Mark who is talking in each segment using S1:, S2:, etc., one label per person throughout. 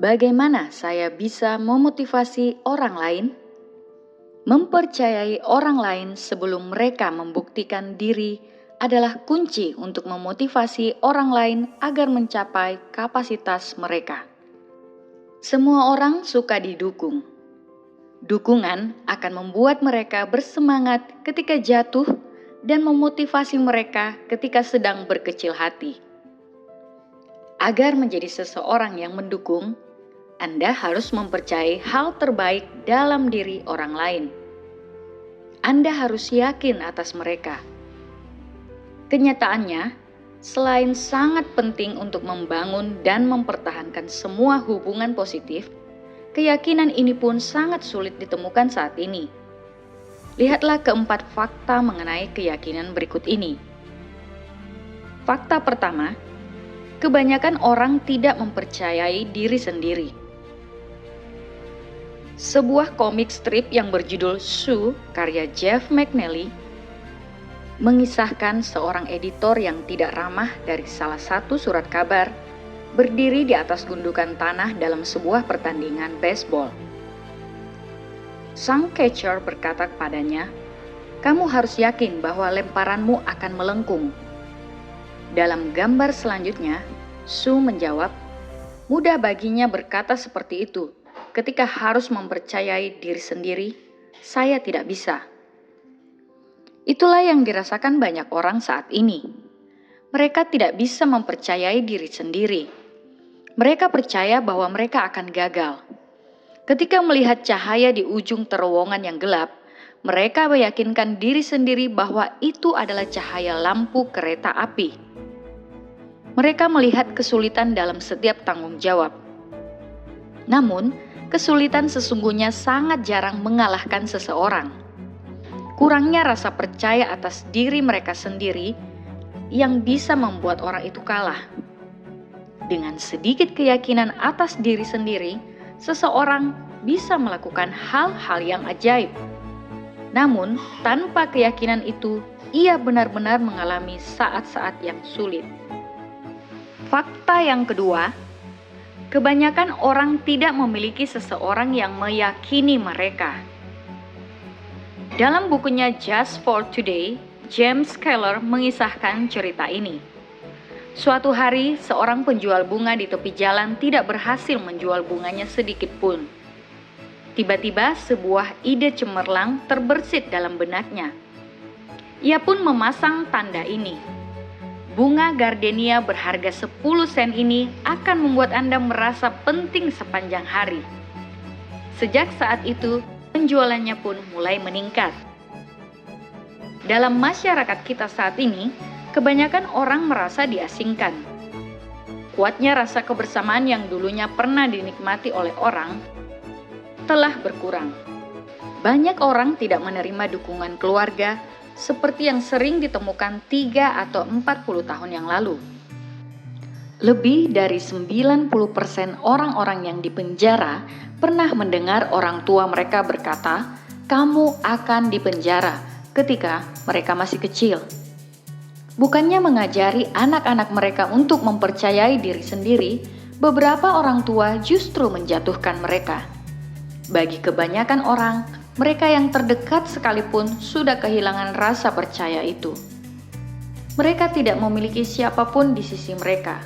S1: Bagaimana saya bisa memotivasi orang lain? Mempercayai orang lain sebelum mereka membuktikan diri adalah kunci untuk memotivasi orang lain agar mencapai kapasitas mereka. Semua orang suka didukung. Dukungan akan membuat mereka bersemangat ketika jatuh dan memotivasi mereka ketika sedang berkecil hati. Agar menjadi seseorang yang mendukung, Anda harus mempercayai hal terbaik dalam diri orang lain. Anda harus yakin atas mereka. Kenyataannya, selain sangat penting untuk membangun dan mempertahankan semua hubungan positif, keyakinan ini pun sangat sulit ditemukan saat ini. Lihatlah keempat fakta mengenai keyakinan berikut ini. Fakta pertama, kebanyakan orang tidak mempercayai diri sendiri. Sebuah komik strip yang berjudul Sue karya Jeff McNally mengisahkan seorang editor yang tidak ramah dari salah satu surat kabar berdiri di atas gundukan tanah dalam sebuah pertandingan baseball. Sang catcher berkata kepadanya, "Kamu harus yakin bahwa lemparanmu akan melengkung." Dalam gambar selanjutnya, Sue menjawab, "Mudah baginya berkata seperti itu. Ketika harus mempercayai diri sendiri, saya tidak bisa." Itulah yang dirasakan banyak orang saat ini. Mereka tidak bisa mempercayai diri sendiri. Mereka percaya bahwa mereka akan gagal. Ketika melihat cahaya di ujung terowongan yang gelap, mereka meyakinkan diri sendiri bahwa itu adalah cahaya lampu kereta api. Mereka melihat kesulitan dalam setiap tanggung jawab. Namun, kesulitan sesungguhnya sangat jarang mengalahkan seseorang. Kurangnya rasa percaya atas diri mereka sendiri yang bisa membuat orang itu kalah. Dengan sedikit keyakinan atas diri sendiri, seseorang bisa melakukan hal-hal yang ajaib. Namun, tanpa keyakinan itu, ia benar-benar mengalami saat-saat yang sulit. Fakta yang kedua, kebanyakan orang tidak memiliki seseorang yang meyakini mereka. Dalam bukunya Just for Today, James Keller mengisahkan cerita ini. Suatu hari, seorang penjual bunga di tepi jalan tidak berhasil menjual bunganya sedikit pun. Tiba-tiba sebuah ide cemerlang terbersit dalam benaknya. Ia pun memasang tanda ini. Bunga gardenia berharga 10 sen ini akan membuat Anda merasa penting sepanjang hari. Sejak saat itu, penjualannya pun mulai meningkat. Dalam masyarakat kita saat ini, kebanyakan orang merasa diasingkan. Kuatnya rasa kebersamaan yang dulunya pernah dinikmati oleh orang telah berkurang. Banyak orang tidak menerima dukungan keluarga seperti yang sering ditemukan 3 atau 40 tahun yang lalu. Lebih dari 90% orang-orang yang dipenjara pernah mendengar orang tua mereka berkata, "Kamu akan dipenjara," ketika mereka masih kecil. Bukannya mengajari anak-anak mereka untuk mempercayai diri sendiri, beberapa orang tua justru menjatuhkan mereka. Bagi kebanyakan orang, mereka yang terdekat sekalipun sudah kehilangan rasa percaya itu. Mereka tidak memiliki siapapun di sisi mereka.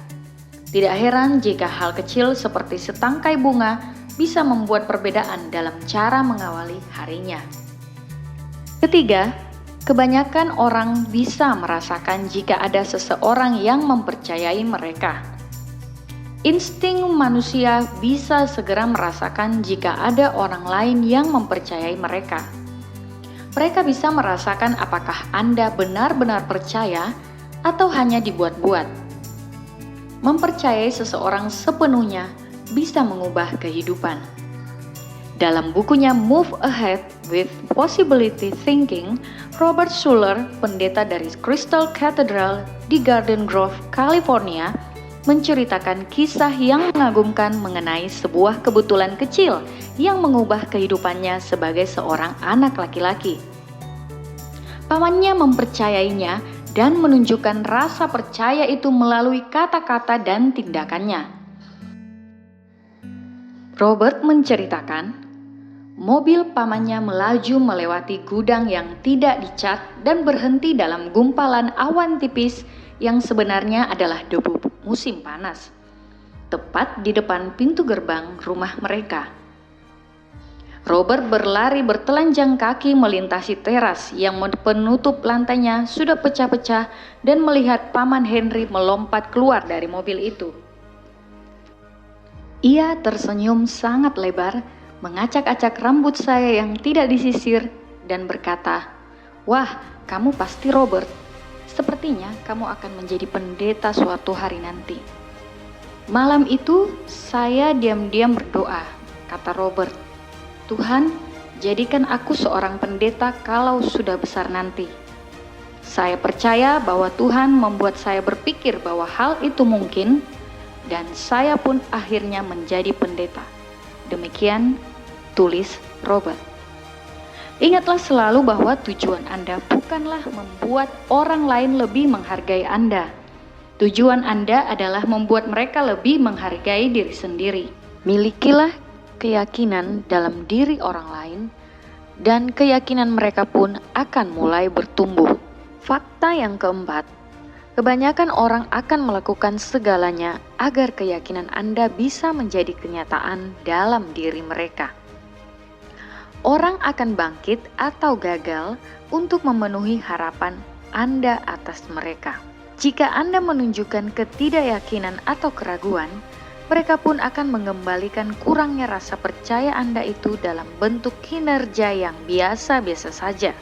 S1: Tidak heran jika hal kecil seperti setangkai bunga bisa membuat perbedaan dalam cara mengawali harinya. Ketiga, kebanyakan orang bisa merasakan jika ada seseorang yang mempercayai mereka. Insting manusia bisa segera merasakan jika ada orang lain yang mempercayai mereka. Mereka bisa merasakan apakah Anda benar-benar percaya atau hanya dibuat-buat. Mempercayai seseorang sepenuhnya bisa mengubah kehidupan. Dalam bukunya Move Ahead with Possibility Thinking, Robert Schuller, pendeta dari Crystal Cathedral di Garden Grove, California, menceritakan kisah yang mengagumkan mengenai sebuah kebetulan kecil yang mengubah kehidupannya sebagai seorang anak laki-laki. Pamannya mempercayainya dan menunjukkan rasa percaya itu melalui kata-kata dan tindakannya. Robert menceritakan, mobil pamannya melaju melewati gudang yang tidak dicat dan berhenti dalam gumpalan awan tipis yang sebenarnya adalah debu musim panas, tepat di depan pintu gerbang rumah mereka. Robert berlari bertelanjang kaki melintasi teras yang penutup lantainya sudah pecah-pecah dan melihat paman Henry melompat keluar dari mobil itu. Ia tersenyum sangat lebar, mengacak-acak rambut saya yang tidak disisir, dan berkata, "Wah, kamu pasti Robert. Sepertinya kamu akan menjadi pendeta suatu hari nanti." Malam itu, saya diam-diam berdoa, kata Robert. "Tuhan, jadikan aku seorang pendeta kalau sudah besar nanti." Saya percaya bahwa Tuhan membuat saya berpikir bahwa hal itu mungkin, dan saya pun akhirnya menjadi pendeta. Demikian tulis Robert. Ingatlah selalu bahwa tujuan Anda bukanlah membuat orang lain lebih menghargai Anda. Tujuan Anda adalah membuat mereka lebih menghargai diri sendiri. Milikilah keyakinan dalam diri orang lain, dan keyakinan mereka pun akan mulai bertumbuh. Fakta yang keempat, kebanyakan orang akan melakukan segalanya agar keyakinan Anda bisa menjadi kenyataan dalam diri mereka. Orang akan bangkit atau gagal untuk memenuhi harapan Anda atas mereka. Jika Anda menunjukkan ketidakyakinan atau keraguan, mereka pun akan mengembalikan kurangnya rasa percaya Anda itu dalam bentuk kinerja yang biasa-biasa saja.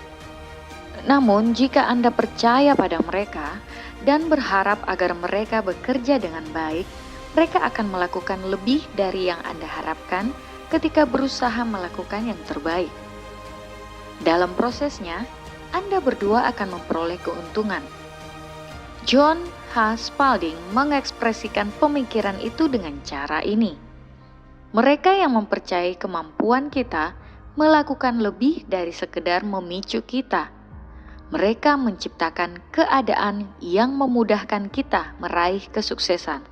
S1: Namun, jika Anda percaya pada mereka dan berharap agar mereka bekerja dengan baik, mereka akan melakukan lebih dari yang Anda harapkan ketika berusaha melakukan yang terbaik. Dalam prosesnya, Anda berdua akan memperoleh keuntungan. John H. Spalding mengekspresikan pemikiran itu dengan cara ini. Mereka yang mempercayai kemampuan kita melakukan lebih dari sekedar memicu kita. Mereka menciptakan keadaan yang memudahkan kita meraih kesuksesan.